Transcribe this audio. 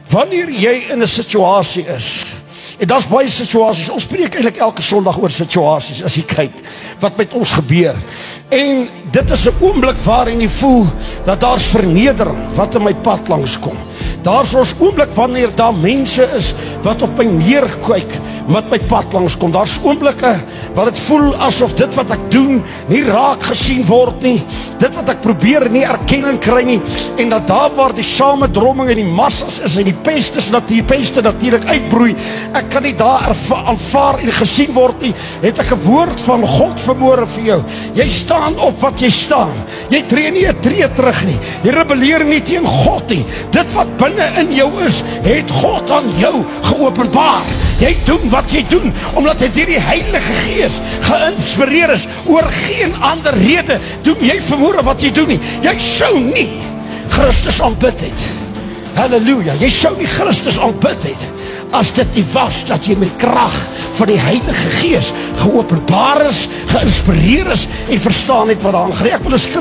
Wanneer jy in 'n situasie is, en daar's baie situasies, ons spreek eintlik elke Sondag oor situasies, as jy kyk, wat met ons gebeur, en dit is 'n oomblik waarin jy voel, dat daar's vernedering, wat in my pad langs kom. Daar's ons oomblik wanneer daar mense is, wat op my neerkyk, wat my pad langs kom. Daar's oomblikke, wat het voel, asof dit wat ek doen, nie raak gesien word nie, dit wat ek probeer nie erkenning kry nie, en dat daar waar die samedromming en die massas is, en die peste natuurlik uitbroei, ek kan nie daar aanvaar en gesien word nie, het ek 'n woord van God vanmôre vir jou. Jy staan op wat jy staan, jy tree nie 'n tree terug nie, jy rebelleer nie teen God nie, dit wat binne in jou is, het God aan jou geopenbaar. Jy doen wat jy doen, omdat hy deur die Heilige Gees geïnspireer is. Oor geen ander rede doen jy vanmôre wat jy doen nie. Jy sou nie Christus aanbid het. Halleluja, jy sou nie Christus aanbid het, as dit nie was, dat jy met krag van die Heilige Gees geopenbaar is, geïnspireer is, en verstaan het wat daar aangaan. Ek wil 'n skrif